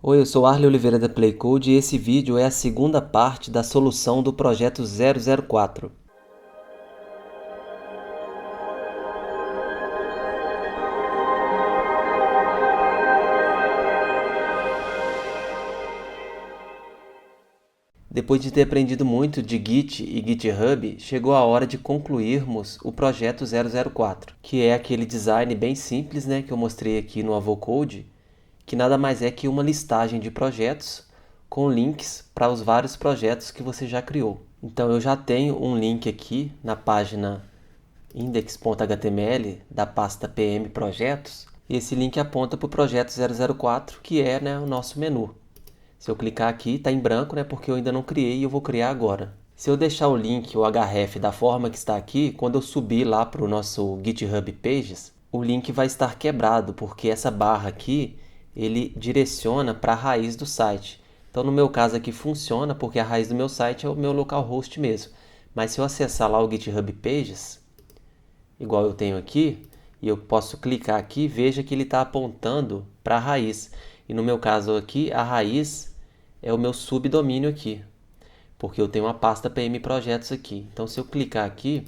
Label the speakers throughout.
Speaker 1: Oi, eu sou Arley Oliveira da Playcode e esse vídeo é a segunda parte da solução do projeto 004. Depois de ter aprendido muito de Git e GitHub, chegou a hora de concluirmos o projeto 004, que é aquele design bem simples, que eu mostrei aqui no Avocode, que nada mais é que uma listagem de projetos com links para os vários projetos que você já criou. Então eu já tenho um link aqui na página index.html da pasta PM Projetos, e esse link aponta para o projeto 004, que é o nosso menu. Se eu clicar aqui, está em branco, porque eu ainda não criei e eu vou criar agora. Se eu deixar o link, o href, da forma que está aqui, quando eu subir lá para o nosso GitHub Pages, o link vai estar quebrado, porque essa barra aqui, ele direciona para a raiz do site. Então, no meu caso aqui funciona, porque a raiz do meu site é o meu localhost mesmo. Mas se eu acessar lá o GitHub Pages, igual eu tenho aqui, e eu posso clicar aqui, veja que ele está apontando para a raiz. E no meu caso aqui, a raiz é o meu subdomínio aqui, porque eu tenho uma pasta PM Projetos aqui. Então, se eu clicar aqui,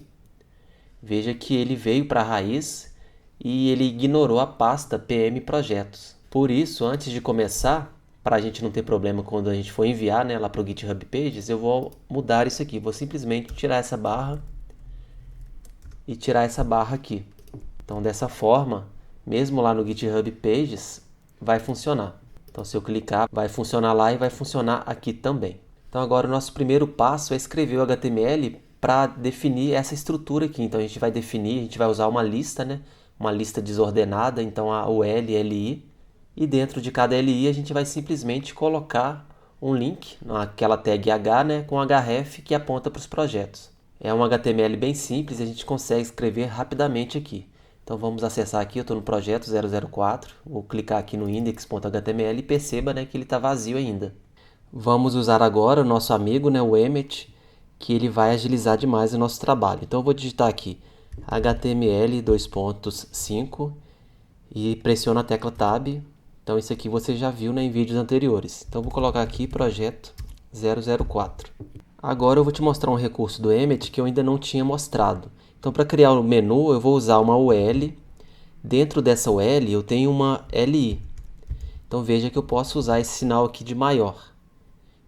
Speaker 1: veja que ele veio para a raiz e ele ignorou a pasta PM Projetos. Por isso, antes de começar, para a gente não ter problema quando a gente for enviar lá para o GitHub Pages, eu vou mudar isso aqui. Vou simplesmente tirar essa barra e tirar essa barra aqui. Então, dessa forma, mesmo lá no GitHub Pages, vai funcionar. Então, se eu clicar, vai funcionar lá e vai funcionar aqui também. Então, agora o nosso primeiro passo é escrever o HTML para definir essa estrutura aqui. Então, a gente vai usar uma lista, uma lista desordenada, então o L, LI, e dentro de cada LI a gente vai simplesmente colocar um link, naquela tag H, com href que aponta para os projetos. É um HTML bem simples e a gente consegue escrever rapidamente aqui. Então vamos acessar aqui, eu estou no projeto 004, vou clicar aqui no index.html e perceba que ele está vazio ainda. Vamos usar agora o nosso amigo, o Emmet, que ele vai agilizar demais o nosso trabalho. Então eu vou digitar aqui HTML 2.5 e pressiono a tecla Tab. Então isso aqui você já viu em vídeos anteriores. Então eu vou colocar aqui projeto 004. Agora eu vou te mostrar um recurso do Emmet que eu ainda não tinha mostrado. Então, para criar o menu, eu vou usar uma UL. Dentro dessa UL, eu tenho uma LI. Então, veja que eu posso usar esse sinal aqui de maior.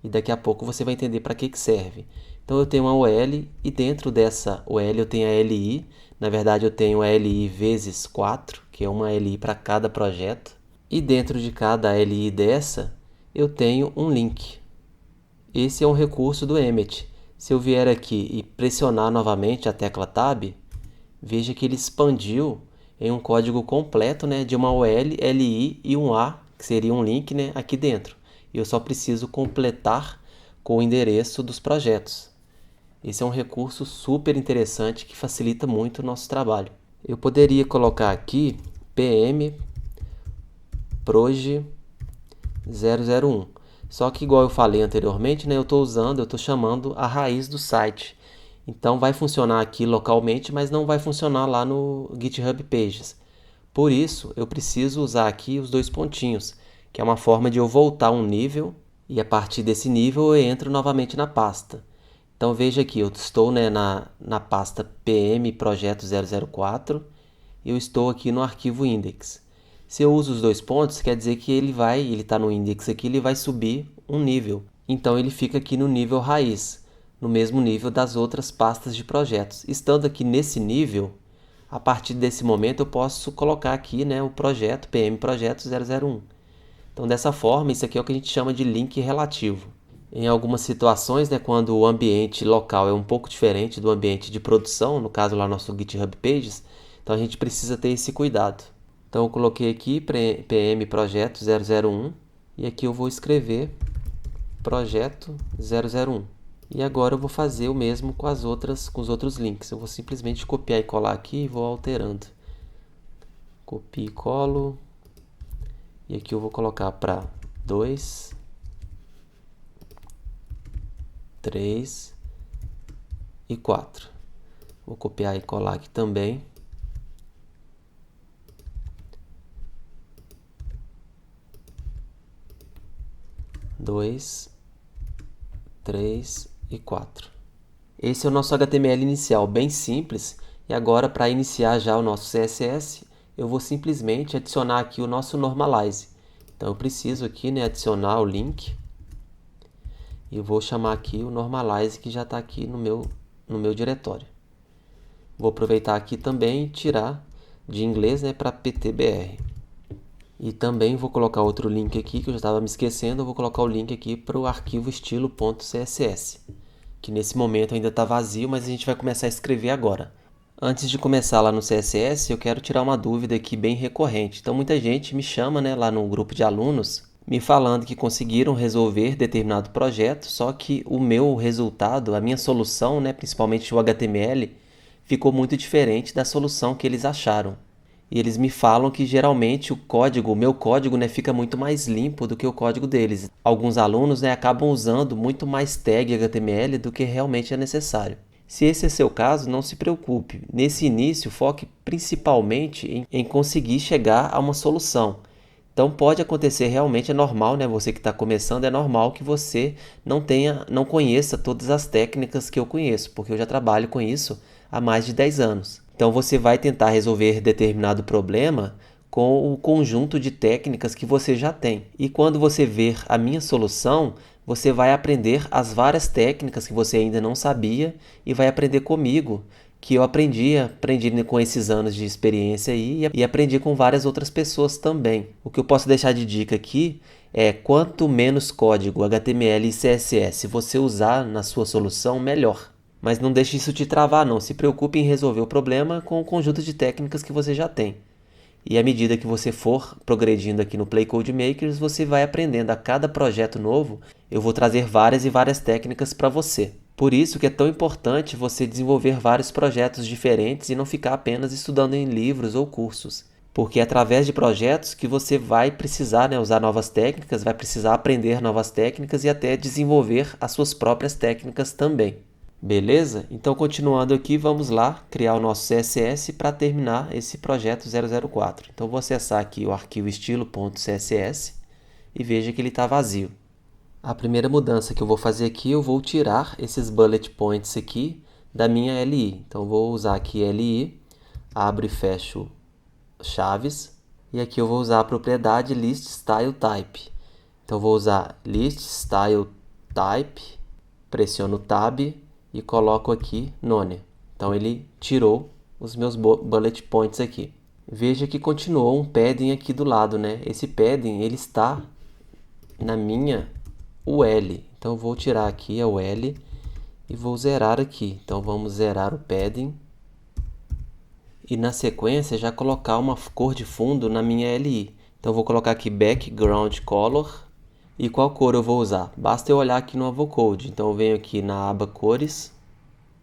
Speaker 1: E daqui a pouco você vai entender para que serve. Então, eu tenho uma UL e dentro dessa UL eu tenho a LI. Na verdade, eu tenho a LI vezes 4, que é uma LI para cada projeto. E dentro de cada LI dessa, eu tenho um link. Esse é um recurso do Emmet. Se eu vier aqui e pressionar novamente a tecla Tab, veja que ele expandiu em um código completo de uma UL, LI e um A, que seria um link aqui dentro. E eu só preciso completar com o endereço dos projetos. Esse é um recurso super interessante que facilita muito o nosso trabalho. Eu poderia colocar aqui PM Proj 001. Só que igual eu falei anteriormente, eu estou chamando a raiz do site. Então vai funcionar aqui localmente, mas não vai funcionar lá no GitHub Pages. Por isso, eu preciso usar aqui os dois pontinhos, que é uma forma de eu voltar um nível e a partir desse nível eu entro novamente na pasta. Então veja aqui, eu estou na pasta PM Projeto 004 e eu estou aqui no arquivo index. Se eu uso os dois pontos, quer dizer que ele está no index aqui, ele vai subir um nível. Então ele fica aqui no nível raiz, no mesmo nível das outras pastas de projetos. Estando aqui nesse nível, a partir desse momento eu posso colocar aqui o projeto PM Projeto 001. Então dessa forma, isso aqui é o que a gente chama de link relativo. Em algumas situações, quando o ambiente local é um pouco diferente do ambiente de produção, no caso lá nosso GitHub Pages, então a gente precisa ter esse cuidado. Então eu coloquei aqui PM Projeto 001 e aqui eu vou escrever Projeto 001. E agora eu vou fazer o mesmo com os outros links. Eu vou simplesmente copiar e colar aqui e vou alterando. Copio e colo. E aqui eu vou colocar para 2, 3 e 4. Vou copiar e colar aqui também. 2, 3 e 4. Esse é o nosso HTML inicial, bem simples. E agora, para iniciar já o nosso CSS, eu vou simplesmente adicionar aqui o nosso Normalize. Então, eu preciso aqui, né, adicionar o link. E vou chamar aqui o Normalize, que já está aqui no meu diretório. Vou aproveitar aqui também e tirar de inglês, né, para PTBR. E também vou colocar outro link aqui, que eu já estava me esquecendo. Eu vou colocar o link aqui para o arquivo estilo.css, que nesse momento ainda está vazio, mas a gente vai começar a escrever agora. Antes de começar lá no CSS, eu quero tirar uma dúvida aqui bem recorrente. Então, muita gente me chama, né, lá no grupo de alunos, me falando que conseguiram resolver determinado projeto, só que o meu resultado, a minha solução, né, principalmente o HTML, ficou muito diferente da solução que eles acharam. E eles me falam que geralmente o meu código, né, fica muito mais limpo do que o código deles. Alguns alunos, né, acabam usando muito mais tag HTML do que realmente é necessário. Se esse é seu caso, não se preocupe. Nesse início, foque principalmente em conseguir chegar a uma solução. Então pode acontecer realmente, é normal, né? Você que está começando, é normal que você não conheça todas as técnicas que eu conheço, porque eu já trabalho com isso há mais de 10 anos. Então você vai tentar resolver determinado problema com o conjunto de técnicas que você já tem. E quando você ver a minha solução, você vai aprender as várias técnicas que você ainda não sabia e vai aprender comigo, que eu aprendi com esses anos de experiência aí e aprendi com várias outras pessoas também. O que eu posso deixar de dica aqui é quanto menos código HTML e CSS você usar na sua solução, melhor. Mas não deixe isso te travar não, se preocupe em resolver o problema com o conjunto de técnicas que você já tem. E à medida que você for progredindo aqui no Play Code Makers, você vai aprendendo. A cada projeto novo, eu vou trazer várias e várias técnicas para você. Por isso que é tão importante você desenvolver vários projetos diferentes e não ficar apenas estudando em livros ou cursos. Porque é através de projetos que você vai precisar, né, usar novas técnicas, vai precisar aprender novas técnicas e até desenvolver as suas próprias técnicas também. Beleza? Então, continuando aqui, vamos lá criar o nosso CSS para terminar esse projeto 004. Então, vou acessar aqui o arquivo estilo.css e veja que ele está vazio. A primeira mudança que eu vou fazer aqui, eu vou tirar esses bullet points aqui da minha LI. Então, vou usar aqui LI, abro e fecho chaves, e aqui eu vou usar a propriedade list style type. Então, vou usar list style type, pressiono Tab e coloco aqui none. Então ele tirou os meus bullet points aqui. Veja que continuou um padding aqui do lado, né? Esse padding ele está na minha UL. Então eu vou tirar aqui a UL e vou zerar aqui. Então vamos zerar o padding. E na sequência já colocar uma cor de fundo na minha LI. Então eu vou colocar aqui background color. E qual cor eu vou usar? Basta eu olhar aqui no Avocode. Então eu venho aqui na aba cores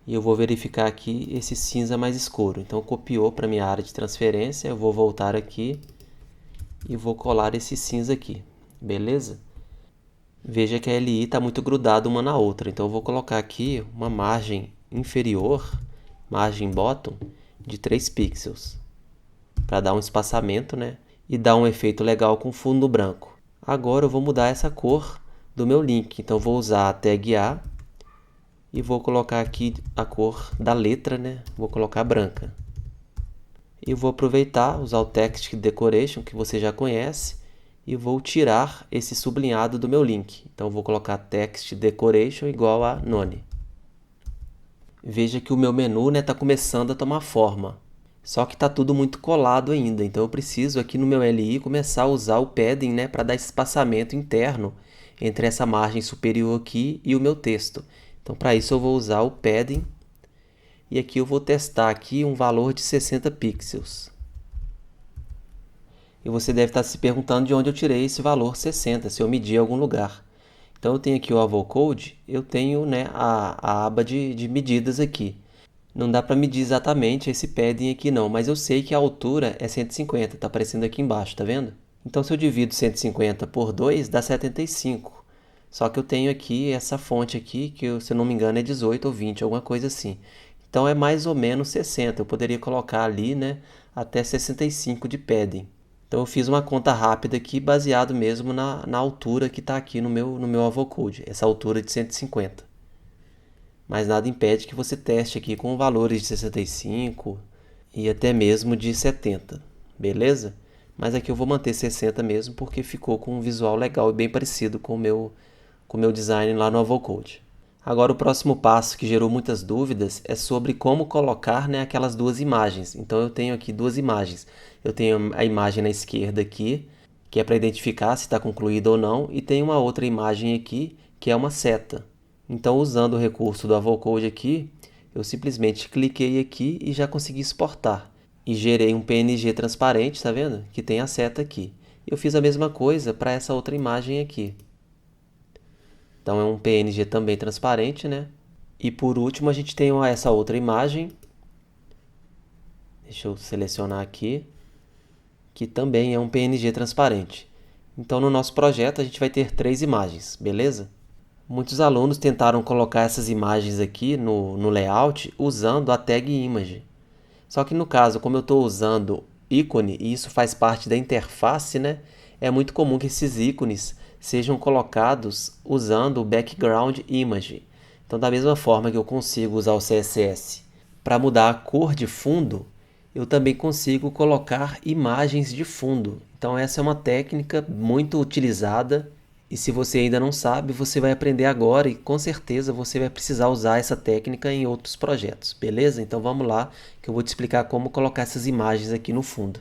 Speaker 1: e eu vou verificar aqui esse cinza mais escuro. Então copiou para minha área de transferência. Eu vou voltar aqui e vou colar esse cinza aqui. Beleza? Veja que a LI está muito grudada uma na outra. Então eu vou colocar aqui uma margem inferior, margem bottom, de 3 pixels. Para dar um espaçamento, né? E dar um efeito legal com fundo branco. Agora eu vou mudar essa cor do meu link. Então vou usar a tag A e vou colocar aqui a cor da letra, né? Vou colocar branca. E vou aproveitar, usar o Text Decoration, que você já conhece, e vou tirar esse sublinhado do meu link. Então vou colocar Text Decoration igual a none. Veja que o meu menu está começando a tomar forma. Só que está tudo muito colado ainda, então eu preciso aqui no meu LI começar a usar o padding, né, para dar esse espaçamento interno entre essa margem superior aqui e o meu texto. Então para isso eu vou usar o padding e aqui eu vou testar aqui um valor de 60 pixels. E você deve estar se perguntando de onde eu tirei esse valor 60, se eu medi em algum lugar. Então eu tenho aqui o Avocode, eu tenho, né, a aba de medidas aqui. Não dá para medir exatamente esse padding aqui não, mas eu sei que a altura é 150, está aparecendo aqui embaixo, tá vendo? Então se eu divido 150 por 2, dá 75. Só que eu tenho aqui essa fonte aqui, que se eu não me engano é 18 ou 20, alguma coisa assim. Então é mais ou menos 60, eu poderia colocar ali, né, até 65 de padding. Então eu fiz uma conta rápida aqui, baseado mesmo na altura que está aqui no meu Avocode, essa altura de 150. Mas nada impede que você teste aqui com valores de 65 e até mesmo de 70, beleza? Mas aqui eu vou manter 60 mesmo, porque ficou com um visual legal e bem parecido com o meu design lá no Avocode. Agora o próximo passo que gerou muitas dúvidas é sobre como colocar, né, aquelas duas imagens. Então eu tenho aqui duas imagens. Eu tenho a imagem na esquerda aqui, que é para identificar se está concluído ou não, e tem uma outra imagem aqui, que é uma seta. Então, usando o recurso do Avocode aqui, eu simplesmente cliquei aqui e já consegui exportar. E gerei um PNG transparente, tá vendo? Que tem a seta aqui. Eu fiz a mesma coisa para essa outra imagem aqui. Então é um PNG também transparente, né? E por último a gente tem essa outra imagem. Deixa eu selecionar aqui. Que também é um PNG transparente. Então no nosso projeto a gente vai ter 3 imagens, beleza? Muitos alunos tentaram colocar essas imagens aqui no layout usando a tag image. Só que no caso, como eu estou usando ícone, e isso faz parte da interface, né? É muito comum que esses ícones sejam colocados usando o background image. Então, da mesma forma que eu consigo usar o CSS para mudar a cor de fundo, eu também consigo colocar imagens de fundo. Então, essa é uma técnica muito utilizada. E se você ainda não sabe, você vai aprender agora e com certeza você vai precisar usar essa técnica em outros projetos, beleza? Então vamos lá que eu vou te explicar como colocar essas imagens aqui no fundo.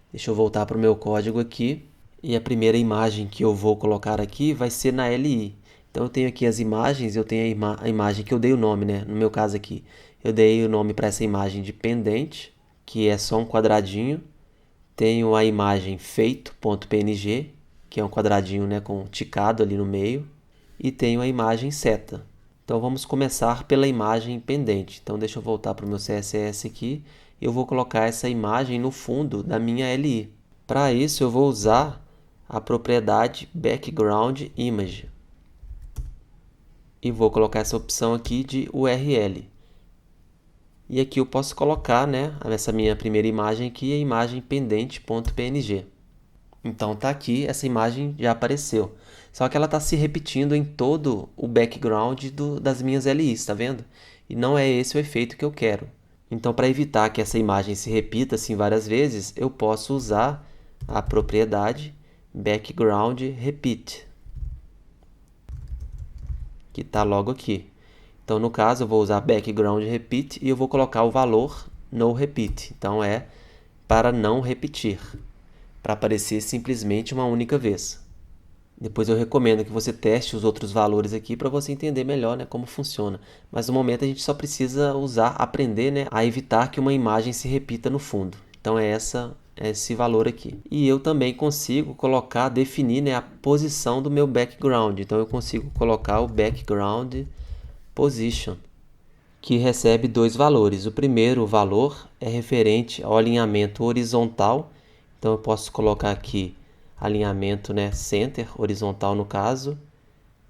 Speaker 1: Deixa eu voltar para o meu código aqui. E a primeira imagem que eu vou colocar aqui vai ser na LI. Então eu tenho aqui as imagens, eu tenho a imagem que eu dei o nome, né? No meu caso aqui, eu dei o nome para essa imagem de pendente, que é só um quadradinho. Tenho a imagem feito.png, que é um quadradinho, né, com ticado ali no meio, e tenho a imagem seta. Então vamos começar pela imagem pendente. Então deixa eu voltar para o meu CSS aqui, eu vou colocar essa imagem no fundo da minha LI. Para isso eu vou usar a propriedade background image e vou colocar essa opção aqui de URL. E aqui eu posso colocar, né, essa minha primeira imagem aqui, a imagem pendente.png. Então tá aqui, essa imagem já apareceu. Só que ela está se repetindo em todo o background das minhas LIs, tá vendo? E não é esse o efeito que eu quero. Então, para evitar que essa imagem se repita assim várias vezes, eu posso usar a propriedade background repeat, que está logo aqui. Então, no caso, eu vou usar background repeat e eu vou colocar o valor no repeat. Então, é para não repetir, para aparecer simplesmente uma única vez. Depois eu recomendo que você teste os outros valores aqui para você entender melhor, né, como funciona. Mas no momento a gente só precisa aprender, né, a evitar que uma imagem se repita no fundo. Então é esse valor aqui. E eu também consigo definir, né, a posição do meu background. Então eu consigo colocar o background position, que recebe 2 valores. O primeiro valor é referente ao alinhamento horizontal. Então eu posso colocar aqui alinhamento, né, center, horizontal no caso.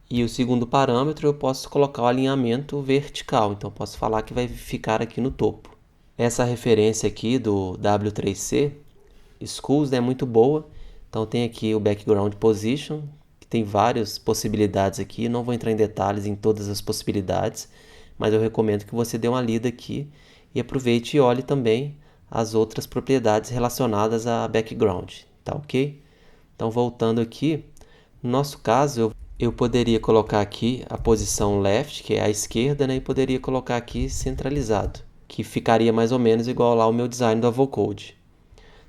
Speaker 1: E o segundo parâmetro eu posso colocar o alinhamento vertical. Então eu posso falar que vai ficar aqui no topo. Essa referência aqui do W3C Schools é muito boa. Então tem aqui o background position, que tem várias possibilidades aqui. Não vou entrar em detalhes em todas as possibilidades, mas eu recomendo que você dê uma lida aqui e aproveite e olhe também as outras propriedades relacionadas a background, tá ok? Então voltando aqui, no nosso caso eu poderia colocar aqui a posição left, que é a esquerda, né, e poderia colocar aqui centralizado, que ficaria mais ou menos igual lá ao meu design do Avocode.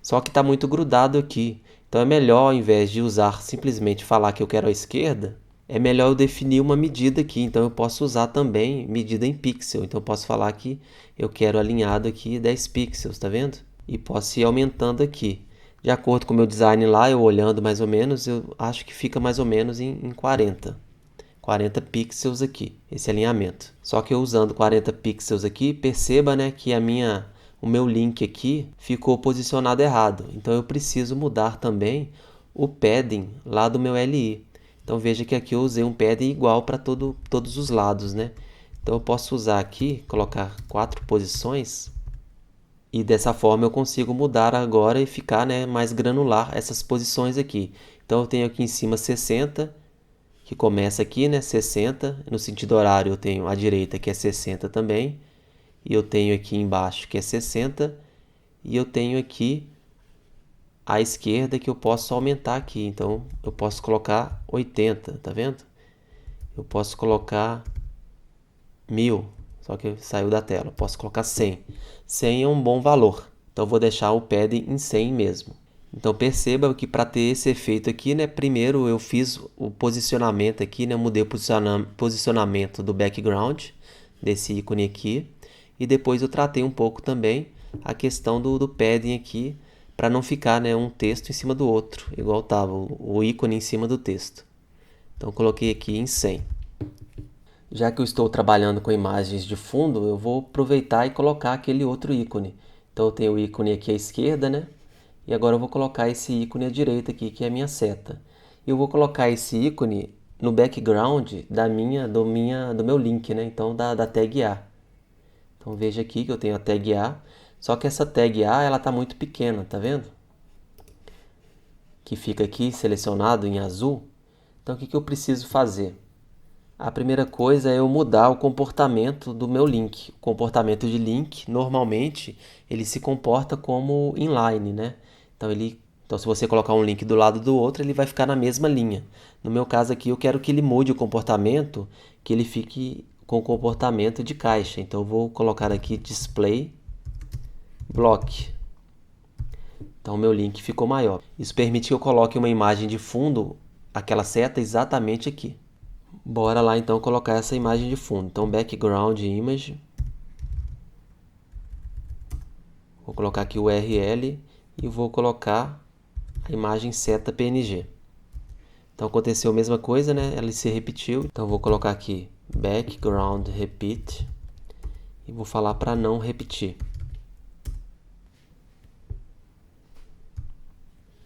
Speaker 1: Só que está muito grudado aqui, então é melhor, ao invés de usar simplesmente falar que eu quero a esquerda, é melhor eu definir uma medida aqui. Então eu posso usar também medida em pixel. Então eu posso falar que eu quero alinhado aqui 10 pixels, tá vendo? E posso ir aumentando aqui. De acordo com o meu design lá, eu olhando mais ou menos, eu acho que fica mais ou menos em 40 pixels aqui, esse alinhamento. Só que eu usando 40 pixels aqui, perceba, né, que o meu link aqui ficou posicionado errado. Então eu preciso mudar também o padding lá do meu LI. Então veja que aqui eu usei um padding igual para todos os lados, né? Então eu posso usar aqui, colocar 4 posições E dessa forma eu consigo mudar agora e ficar, né, mais granular essas posições aqui. Então eu tenho aqui em cima 60, que começa aqui, né, 60. No sentido horário eu tenho a direita que é 60 também. E eu tenho aqui embaixo que é 60. E eu tenho aqui a esquerda que eu posso aumentar aqui. Então eu posso colocar 80, tá vendo? Eu posso colocar 1000, só que saiu da tela. Eu posso colocar 100. 100 é um bom valor. Então eu vou deixar o padding em 100 mesmo. Então perceba que para ter esse efeito aqui, né, primeiro eu fiz o posicionamento aqui, né, mudei o posicionamento do background desse ícone aqui, e depois eu tratei um pouco também a questão do padding aqui, para não ficar, né, um texto em cima do outro, igual estava o ícone em cima do texto. Então coloquei aqui em 100. Já que eu estou trabalhando com imagens de fundo, eu vou aproveitar e colocar aquele outro ícone. Então eu tenho o ícone aqui à esquerda, né? E agora eu vou colocar esse ícone à direita aqui, que é a minha seta. E eu vou colocar esse ícone no background do meu link, né? Então da tag A. Então veja aqui que eu tenho a tag A, só que essa tag A ela está muito pequena, tá vendo? Que fica aqui selecionado em azul. Então o que eu preciso fazer? A primeira coisa é eu mudar o comportamento do meu link. O comportamento de link, normalmente, ele se comporta como inline, né? Então, se você colocar um link do lado do outro, ele vai ficar na mesma linha. No meu caso aqui, eu quero que ele mude o comportamento, que ele fique com o comportamento de caixa. Então, eu vou colocar aqui display block. Então, o meu link ficou maior. Isso permite que eu coloque uma imagem de fundo, aquela seta exatamente aqui. Bora lá então colocar essa imagem de fundo. Então background image. Vou colocar aqui o URL e vou colocar a imagem seta PNG. Então aconteceu a mesma coisa, né? Ela se repetiu. Então vou colocar aqui background repeat e vou falar para não repetir.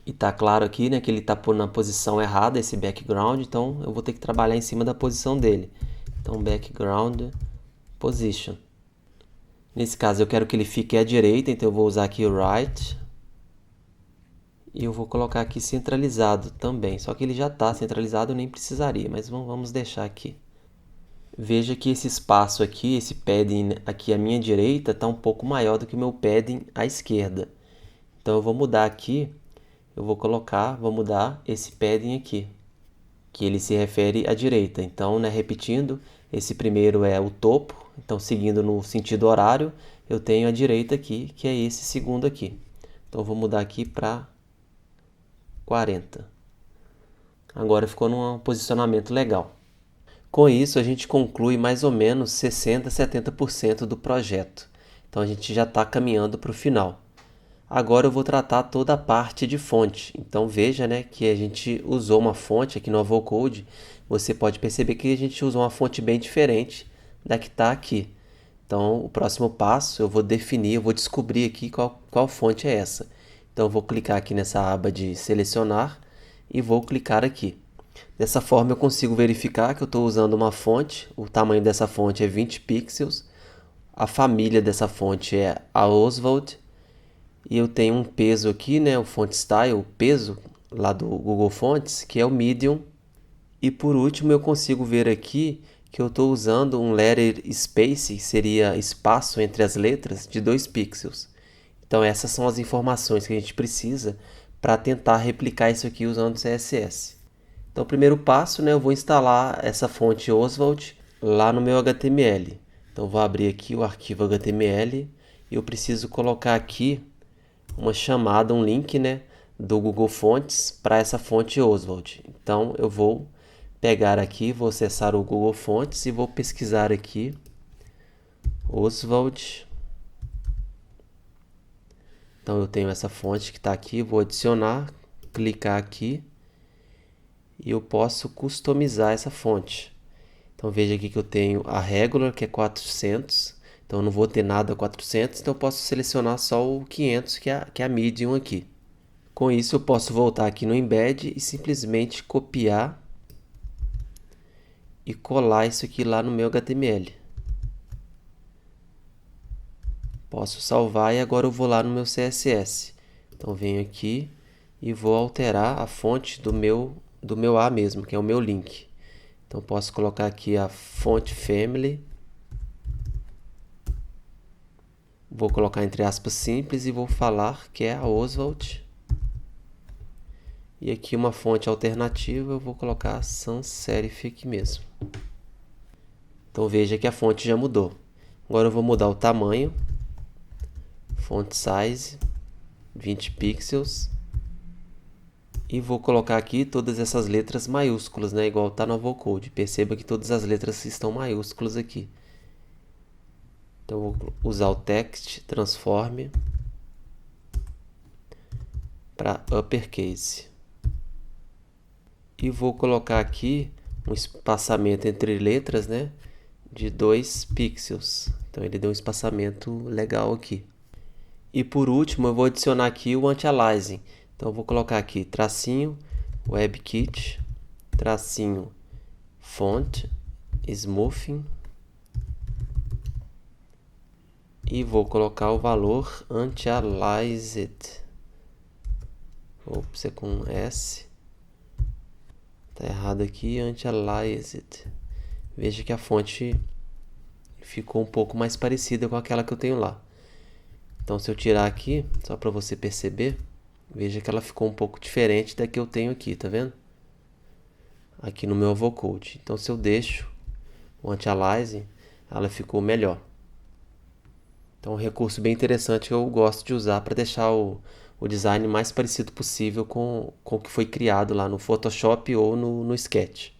Speaker 1: E tá claro aqui, né, que ele tá na posição errada esse background, então eu vou ter que trabalhar em cima da posição dele. Então background position. Nesse caso eu quero que ele fique à direita, então eu vou usar aqui o right. E eu vou colocar aqui centralizado também, só que ele já está centralizado, eu nem precisaria, mas vamos deixar aqui. Veja que esse espaço aqui, esse padding aqui à minha direita, está um pouco maior do que o meu padding à esquerda. Então eu vou mudar aqui, vou mudar esse padding aqui, que ele se refere à direita. Então, né, repetindo, esse primeiro é o topo, então seguindo no sentido horário, eu tenho a direita aqui, que é esse segundo aqui. Então eu vou mudar aqui para 40. Agora ficou num posicionamento legal. Com isso, a gente conclui mais ou menos 60% a 70% do projeto. Então a gente já está caminhando para o final. Agora eu vou tratar toda a parte de fonte. Então veja, né, que a gente usou uma fonte aqui no Avocode. Você pode perceber que a gente usou uma fonte bem diferente da que está aqui. Então o próximo passo eu vou definir, eu vou descobrir aqui qual fonte é essa. Então eu vou clicar aqui nessa aba de selecionar e vou clicar aqui. Dessa forma eu consigo verificar que eu estou usando uma fonte, o tamanho dessa fonte é 20 pixels, a família dessa fonte é a Oswald, e eu tenho um peso aqui, né, o font style, o peso lá do Google Fonts, que é o medium. E por último eu consigo ver aqui que eu estou usando um letter space, que seria espaço entre as letras, de 2 pixels. Então essas são as informações que a gente precisa para tentar replicar isso aqui usando o CSS. Então o primeiro passo, né, eu vou instalar essa fonte Oswald lá no meu HTML. Então vou abrir aqui o arquivo HTML e eu preciso colocar aqui uma chamada, um link, né, do Google Fonts para essa fonte Oswald. Então eu vou pegar aqui, vou acessar o Google Fonts e vou pesquisar aqui Oswald. Então eu tenho essa fonte que está aqui, vou adicionar, clicar aqui e eu posso customizar essa fonte. Então veja aqui que eu tenho a regular, que é 400, então eu não vou ter nada 400, então eu posso selecionar só o 500, que é a medium aqui. Com isso eu posso voltar aqui no embed e simplesmente copiar e colar isso aqui lá no meu HTML. Posso salvar e agora eu vou lá no meu CSS. Então venho aqui e vou alterar a fonte do meu A mesmo, que é o meu link. Então posso colocar aqui a fonte family. Vou colocar entre aspas simples e vou falar que é a Oswald. E aqui uma fonte alternativa, eu vou colocar sans serif aqui mesmo. Então veja que a fonte já mudou. Agora eu vou mudar o tamanho. Font size 20 pixels. E vou colocar aqui todas essas letras maiúsculas, né? Igual está no Avocode. Perceba que todas as letras estão maiúsculas aqui. Então vou usar o text transform para uppercase. E vou colocar aqui um espaçamento entre letras, né? De 2 pixels. Então ele deu um espaçamento legal aqui. E por último eu vou adicionar aqui o anti-aliasing. Então eu vou colocar aqui tracinho WebKit, tracinho font, smoothing. E vou colocar o valor anti-aliased. Ops, é com S. Tá errado aqui, anti-aliased. Veja que a fonte ficou um pouco mais parecida com aquela que eu tenho lá. Então se eu tirar aqui, só para você perceber, veja que ela ficou um pouco diferente da que eu tenho aqui, tá vendo? Aqui no meu Avocode. Então se eu deixo o anti-aliasing, ela ficou melhor. Então é um recurso bem interessante que eu gosto de usar para deixar o design mais parecido possível com o que foi criado lá no Photoshop ou no Sketch.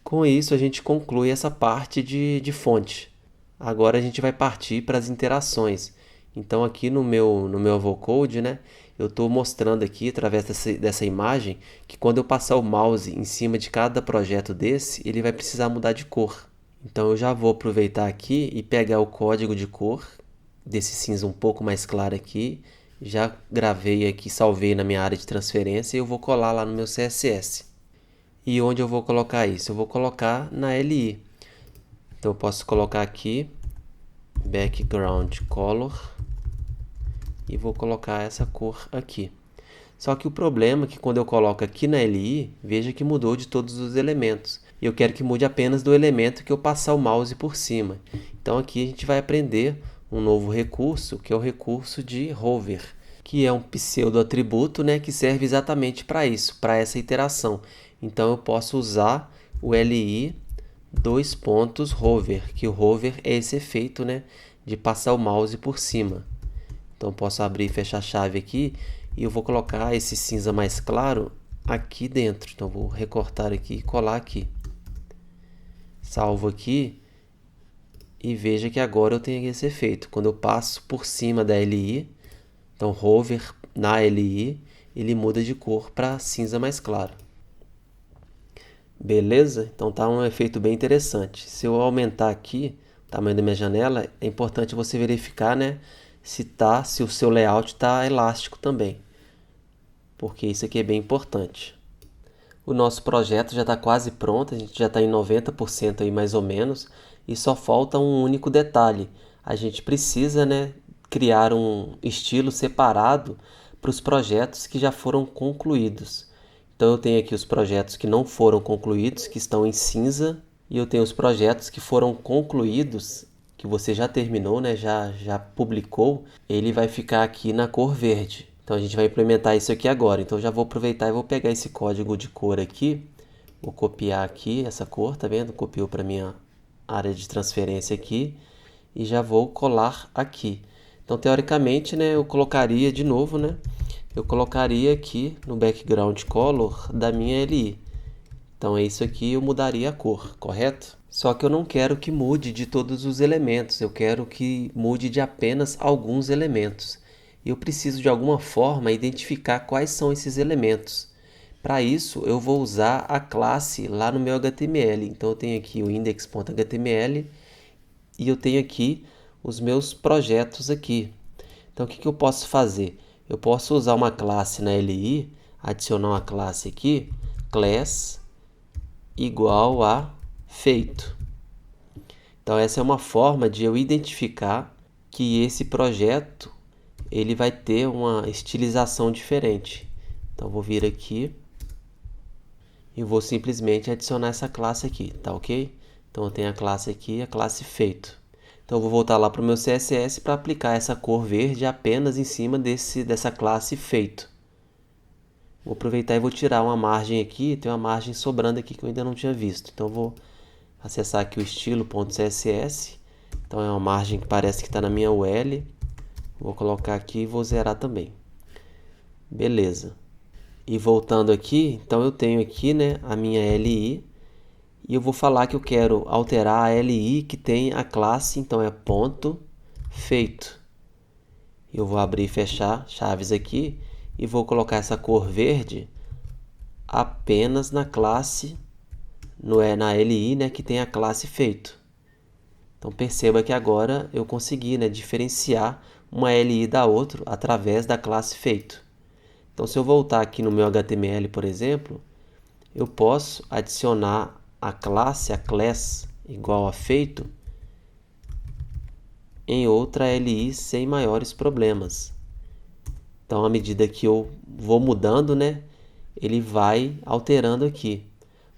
Speaker 1: Com isso a gente conclui essa parte de fonte. Agora a gente vai partir para as interações. Então aqui no meu Avocode, né, eu estou mostrando aqui através dessa imagem que quando eu passar o mouse em cima de cada projeto desse, ele vai precisar mudar de cor. Então eu já vou aproveitar aqui e pegar o código de cor desse cinza um pouco mais claro aqui. Já gravei aqui, salvei na minha área de transferência e eu vou colar lá no meu CSS. E onde eu vou colocar isso? Eu vou colocar na LI. Então eu posso colocar aqui background color e vou colocar essa cor aqui. Só que o problema é que quando eu coloco aqui na LI, veja que mudou de todos os elementos. E eu quero que mude apenas do elemento que eu passar o mouse por cima. Então aqui a gente vai aprender um novo recurso, que é o recurso de hover, que é um pseudo-atributo, né, que serve exatamente para isso, para essa iteração. Então eu posso usar o li hover, que o hover é esse efeito, né, de passar o mouse por cima. Então posso abrir e fechar a chave aqui e eu vou colocar esse cinza mais claro aqui dentro. Então vou recortar aqui e colar aqui. Salvo aqui e veja que agora eu tenho esse efeito. Quando eu passo por cima da LI, então hover na LI, ele muda de cor para cinza mais claro. Beleza? Então tá um efeito bem interessante. Se eu aumentar aqui o tamanho da minha janela, é importante você verificar, né, se o seu layout está elástico também, porque isso aqui é bem importante. O nosso projeto já está quase pronto, a gente já está em 90% aí mais ou menos, e só falta um único detalhe. A gente precisa, né, criar um estilo separado para os projetos que já foram concluídos. Então eu tenho aqui os projetos que não foram concluídos, que estão em cinza, e eu tenho os projetos que foram concluídos, que você já terminou, né, já publicou, ele vai ficar aqui na cor verde. Então a gente vai implementar isso aqui agora. Então já vou aproveitar e vou pegar esse código de cor aqui, vou copiar aqui essa cor, tá vendo? Copiou para minha área de transferência aqui e já vou colar aqui. Então teoricamente, né, eu colocaria de novo, né? Eu colocaria aqui no background color da minha LI. Então é isso aqui, eu mudaria a cor, correto? Só que eu não quero que mude de todos os elementos, eu quero que mude de apenas alguns elementos. E eu preciso de alguma forma identificar quais são esses elementos. Para isso, eu vou usar a classe lá no meu HTML. Então eu tenho aqui o index.html e eu tenho aqui os meus projetos aqui. Então o que eu posso fazer? Eu posso usar uma classe na LI, adicionar uma classe aqui, class igual a feito. Então essa é uma forma de eu identificar que esse projeto ele vai ter uma estilização diferente. Então vou vir aqui e vou simplesmente adicionar essa classe aqui, tá ok? Então eu tenho a classe aqui, a classe feito. Então eu vou voltar lá para o meu CSS para aplicar essa cor verde apenas em cima dessa classe feito. Vou aproveitar e vou tirar uma margem aqui, tem uma margem sobrando aqui que eu ainda não tinha visto. Então eu vou acessar aqui o estilo.css. Então é uma margem que parece que está na minha UL. Vou colocar aqui e vou zerar também. Beleza. E voltando aqui, então eu tenho aqui, né, a minha LI. E eu vou falar que eu quero alterar a LI que tem a classe, então é ponto feito. Eu vou abrir e fechar chaves aqui e vou colocar essa cor verde apenas na classe, na LI, né, que tem a classe feito. Então perceba que agora eu consegui, né, diferenciar uma LI da outra através da classe feito. Então se eu voltar aqui no meu HTML, por exemplo, eu posso adicionar a class igual a feito em outra LI sem maiores problemas. Então, à medida que eu vou mudando, né, ele vai alterando aqui.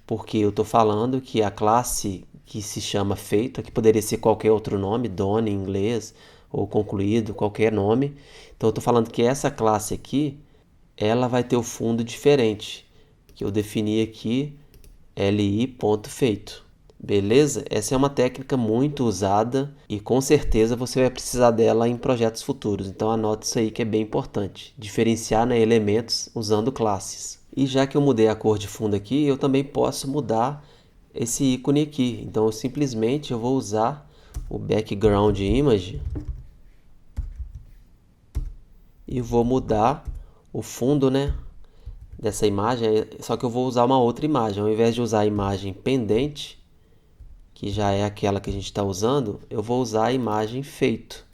Speaker 1: Porque eu estou falando que a classe que se chama feito, que poderia ser qualquer outro nome, done em inglês, ou concluído, qualquer nome. Então, eu estou falando que essa classe aqui, ela vai ter o fundo diferente, que eu defini aqui li.feito. Beleza? Essa é uma técnica muito usada e com certeza você vai precisar dela em projetos futuros. Então anote isso aí que é bem importante. Diferenciar, né, elementos usando classes. E já que eu mudei a cor de fundo aqui, eu também posso mudar esse ícone aqui. Então eu vou usar o background image e vou mudar o fundo, né, dessa imagem, só que eu vou usar uma outra imagem. Ao invés de usar a imagem pendente, que já é aquela que a gente está usando, eu vou usar a imagem feito.png.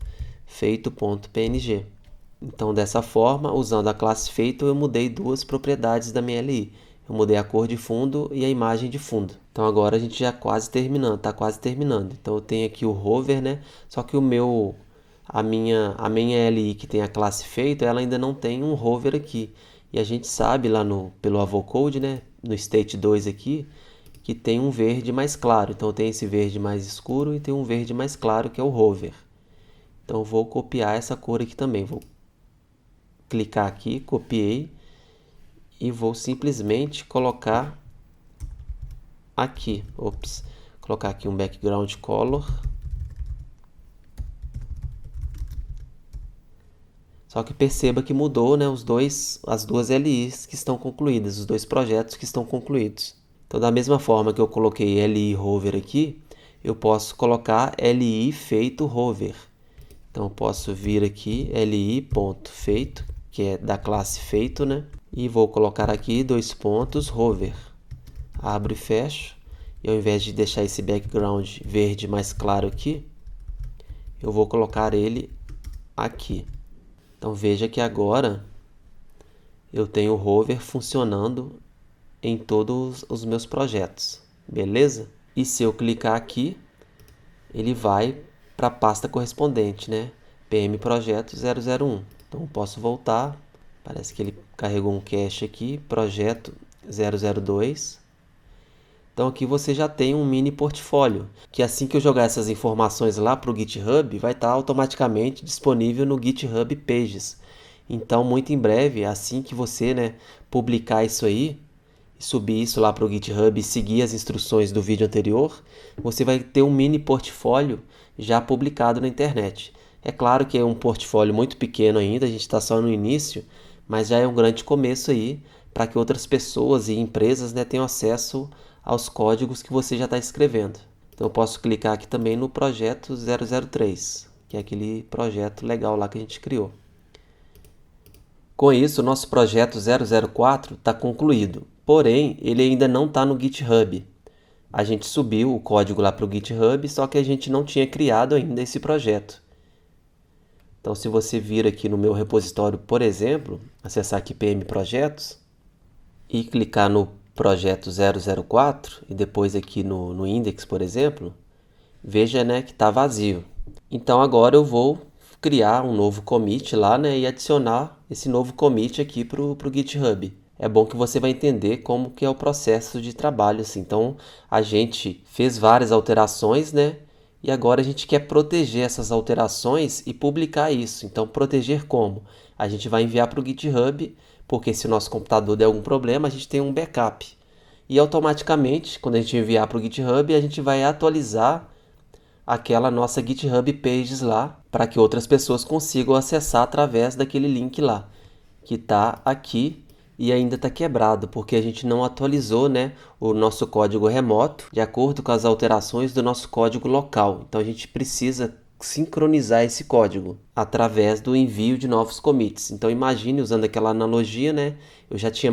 Speaker 1: Então, dessa forma, usando a classe feito, eu mudei duas propriedades da minha LI. Eu mudei a cor de fundo e a imagem de fundo. Então, agora a gente já quase terminando, está quase terminando. Então, eu tenho aqui o hover, né? Só que a minha LI que tem a classe feito, ela ainda não tem um hover aqui. E a gente sabe lá pelo Avocode, né? No State 2 aqui, que tem um verde mais claro. Então, tem esse verde mais escuro e tem um verde mais claro, que é o hover. Então, eu vou copiar essa cor aqui também. Vou clicar aqui, copiei e vou simplesmente colocar aqui. Colocar aqui um background color. Só que perceba que mudou, né, as duas LIs que estão concluídas, os dois projetos que estão concluídos. Então, da mesma forma que eu coloquei LI hover aqui, eu posso colocar LI feito hover. Então, eu posso vir aqui, li.feito, que é da classe feito, né? E vou colocar aqui dois pontos hover. Abro e fecho. E ao invés de deixar esse background verde mais claro aqui, eu vou colocar ele aqui. Então, veja que agora eu tenho o hover funcionando em todos os meus projetos, beleza? E se eu clicar aqui, ele vai para a pasta correspondente, né? PM Projeto 001. Então, eu posso voltar, parece que ele carregou um cache aqui, Projeto 002. Então, aqui você já tem um mini portfólio, que assim que eu jogar essas informações lá para o GitHub, vai estar automaticamente disponível no GitHub Pages. Então, muito em breve, assim que você, né, publicar isso aí, subir isso lá para o GitHub e seguir as instruções do vídeo anterior, você vai ter um mini portfólio já publicado na internet. É claro que é um portfólio muito pequeno ainda, a gente está só no início, mas já é um grande começo aí para que outras pessoas e empresas, né, tenham acesso aos códigos que você já está escrevendo. Então eu posso clicar aqui também no projeto 003, que é aquele projeto legal lá que a gente criou. Com isso, o nosso projeto 004 está concluído, porém ele ainda não está no GitHub. A gente subiu o código lá para o GitHub, só que a gente não tinha criado ainda esse projeto. Então, se você vir aqui no meu repositório, por exemplo, acessar aqui PM Projetos e clicar no projeto 004 e depois aqui no index, por exemplo, veja, né, que está vazio. Então agora eu vou criar um novo commit lá, né, e adicionar esse novo commit aqui para o GitHub. É bom que você vai entender como que é o processo de trabalho, assim. Então, a gente fez várias alterações, né? E agora a gente quer proteger essas alterações e publicar isso. Então, proteger como? A gente vai enviar para o GitHub, porque se o nosso computador der algum problema, a gente tem um backup. E automaticamente, quando a gente enviar para o GitHub, a gente vai atualizar aquela nossa GitHub Pages lá, para que outras pessoas consigam acessar através daquele link lá, que está aqui e ainda está quebrado, porque a gente não atualizou, né, o nosso código remoto de acordo com as alterações do nosso código local. Então a gente precisa sincronizar esse código através do envio de novos commits. Então imagine, usando aquela analogia, né, eu já tinha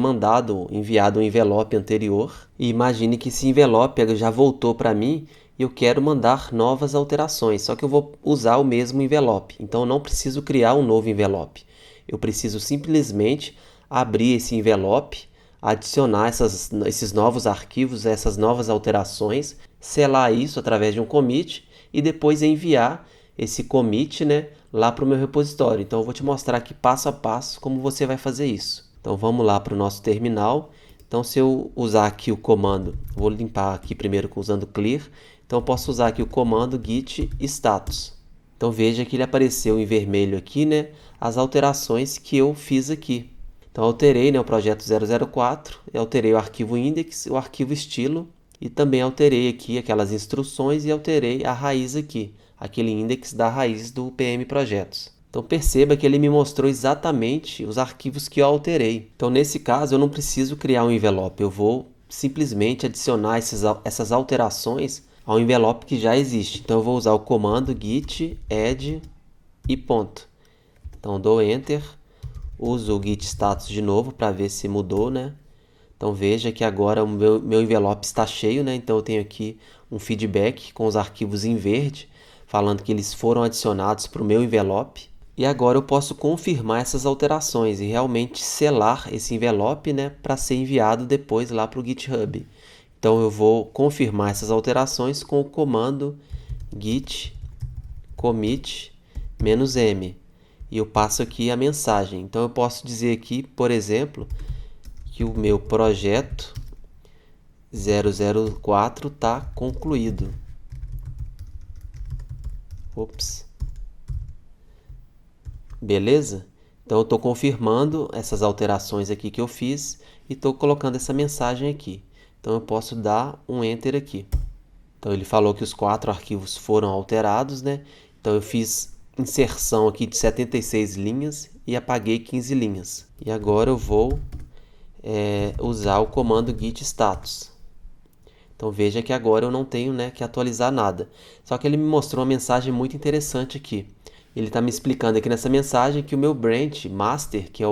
Speaker 1: enviado um envelope anterior, e imagine que esse envelope já voltou para mim e eu quero mandar novas alterações, só que eu vou usar o mesmo envelope. Então eu não preciso criar um novo envelope. Eu preciso simplesmente abrir esse envelope, adicionar esses novos arquivos, essas novas alterações, selar isso através de um commit e depois enviar esse commit, né, lá para o meu repositório. Então eu vou te mostrar aqui passo a passo como você vai fazer isso. Então vamos lá para o nosso terminal. Então se eu usar aqui o comando, vou limpar aqui primeiro usando clear. Então eu posso usar aqui o comando git status. Então veja que ele apareceu em vermelho aqui, né, as alterações que eu fiz aqui. Então alterei, né, o projeto 004, alterei o arquivo index, o arquivo estilo e também alterei aqui aquelas instruções e alterei a raiz aqui, aquele index da raiz do PM Projetos. Então perceba que ele me mostrou exatamente os arquivos que eu alterei. Então nesse caso eu não preciso criar um envelope, eu vou simplesmente adicionar essas alterações ao envelope que já existe. Então eu vou usar o comando git add e ponto. Então dou enter, uso o git status de novo para ver se mudou, né? Então veja que agora o meu envelope está cheio, né? Então eu tenho aqui um feedback com os arquivos em verde, falando que eles foram adicionados para o meu envelope. E agora eu posso confirmar essas alterações e realmente selar esse envelope, né, para ser enviado depois lá para o GitHub. Então eu vou confirmar essas alterações com o comando git commit -m. E eu passo aqui a mensagem. Então eu posso dizer aqui, por exemplo, que o meu projeto 004 está concluído. Ops. Beleza? Então eu estou confirmando essas alterações aqui que eu fiz e estou colocando essa mensagem aqui. Então eu posso dar um enter aqui. Então ele falou que os 4 arquivos foram alterados, né? Então eu fiz inserção aqui de 76 linhas e apaguei 15 linhas. E agora eu vou usar o comando git status. Então veja que agora eu não tenho, né, que atualizar nada. Só que ele me mostrou uma mensagem muito interessante aqui. Ele está me explicando aqui nessa mensagem que o meu branch master, que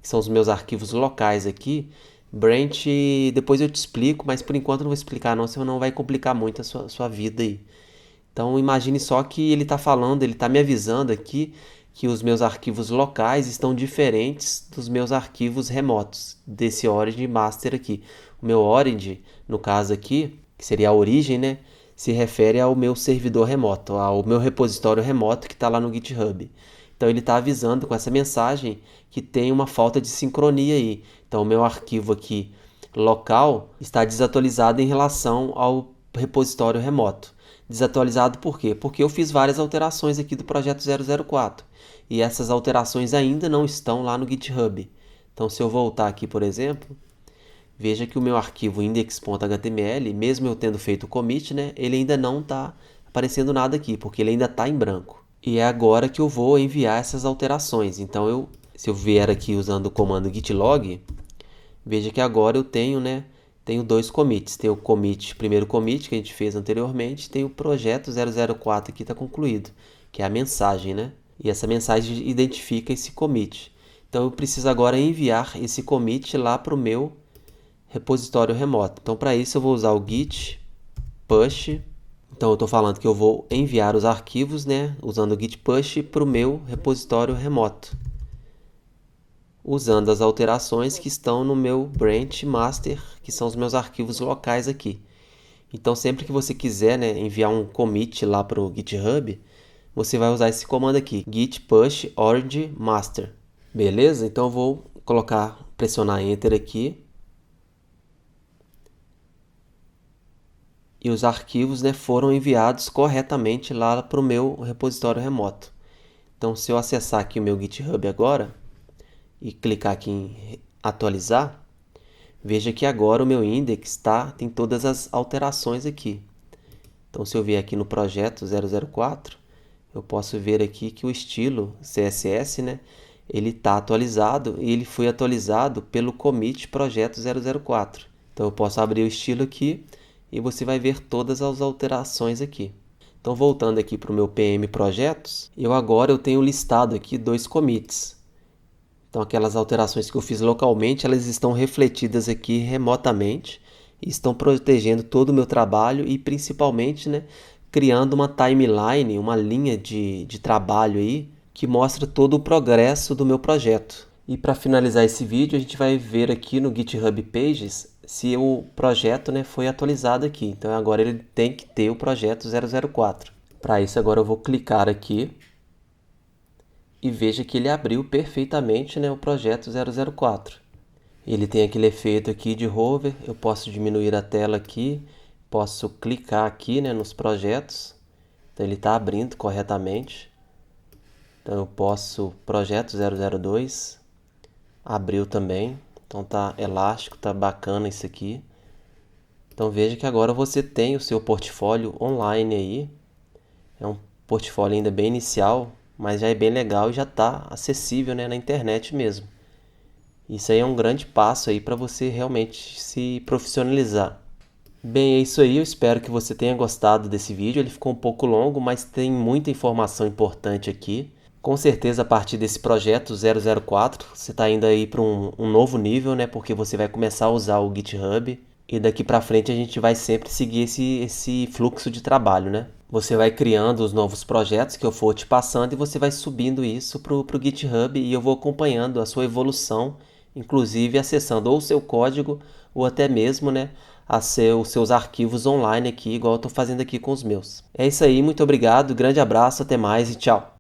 Speaker 1: são os meus arquivos locais aqui, branch, depois eu te explico, mas por enquanto eu não vou explicar não, senão não vai complicar muito a sua vida aí. Então imagine só que ele está falando, ele está me avisando aqui que os meus arquivos locais estão diferentes dos meus arquivos remotos, desse origin master aqui. O meu origin, no caso aqui, que seria a origem, né, se refere ao meu servidor remoto, ao meu repositório remoto que está lá no GitHub. Então ele está avisando com essa mensagem que tem uma falta de sincronia aí. Então o meu arquivo aqui local está desatualizado em relação ao repositório remoto. Desatualizado por quê? Porque eu fiz várias alterações aqui do projeto 004 e essas alterações ainda não estão lá no GitHub. Então se eu voltar aqui, por exemplo, veja que o meu arquivo index.html, mesmo eu tendo feito o commit, né, ele ainda não está aparecendo nada aqui, porque ele ainda está em branco. E é agora que eu vou enviar essas alterações. Então se eu vier aqui usando o comando git log, veja que agora eu tenho, né, tenho 2 commits. Tem o primeiro commit que a gente fez anteriormente, tem o projeto 004 aqui está concluído, que é a mensagem, né? E essa mensagem identifica esse commit. Então eu preciso agora enviar esse commit lá para o meu repositório remoto. Então para isso eu vou usar o git push. Então eu estou falando que eu vou enviar os arquivos, né, usando o git push para o meu repositório remoto, usando as alterações que estão no meu branch master, que são os meus arquivos locais aqui. Então sempre que você quiser, né, enviar um commit lá para o GitHub, você vai usar esse comando aqui, git push org master. Beleza? Então eu vou pressionar Enter aqui. E os arquivos, né, foram enviados corretamente lá para o meu repositório remoto. Então, se eu acessar aqui o meu GitHub agora e clicar aqui em atualizar, veja que agora o meu index tem todas as alterações aqui. Então, se eu vier aqui no projeto 004, eu posso ver aqui que o estilo CSS, né, ele está atualizado e ele foi atualizado pelo commit projeto 004. Então, eu posso abrir o estilo aqui e você vai ver todas as alterações aqui. Então, voltando aqui para o meu PM Projetos, eu tenho listado aqui 2 commits. Então, aquelas alterações que eu fiz localmente, elas estão refletidas aqui remotamente e estão protegendo todo o meu trabalho e principalmente, né, criando uma timeline, uma linha de trabalho aí que mostra todo o progresso do meu projeto. E para finalizar esse vídeo, a gente vai ver aqui no GitHub Pages se o projeto, né, foi atualizado aqui. Então agora ele tem que ter o projeto 004. Para isso agora eu vou clicar aqui e veja que ele abriu perfeitamente, né, o projeto 004. Ele tem aquele efeito aqui de hover, eu posso diminuir a tela aqui, posso clicar aqui, né, nos projetos. Então ele está abrindo corretamente. Então eu posso, projeto 002, abriu também. Então tá elástico, tá bacana isso aqui. Então veja que agora você tem o seu portfólio online aí. É um portfólio ainda bem inicial, mas já é bem legal e já está acessível, né, na internet mesmo. Isso aí é um grande passo aí para você realmente se profissionalizar. Bem, é isso aí, eu espero que você tenha gostado desse vídeo. Ele ficou um pouco longo, mas tem muita informação importante aqui. Com certeza, a partir desse projeto 004, você está indo aí para um novo nível, né? Porque você vai começar a usar o GitHub e daqui para frente a gente vai sempre seguir esse fluxo de trabalho, né? Você vai criando os novos projetos que eu for te passando e você vai subindo isso para o GitHub e eu vou acompanhando a sua evolução, inclusive acessando ou o seu código ou até mesmo, né, os seus arquivos online aqui, igual eu estou fazendo aqui com os meus. É isso aí, muito obrigado, grande abraço, até mais e tchau!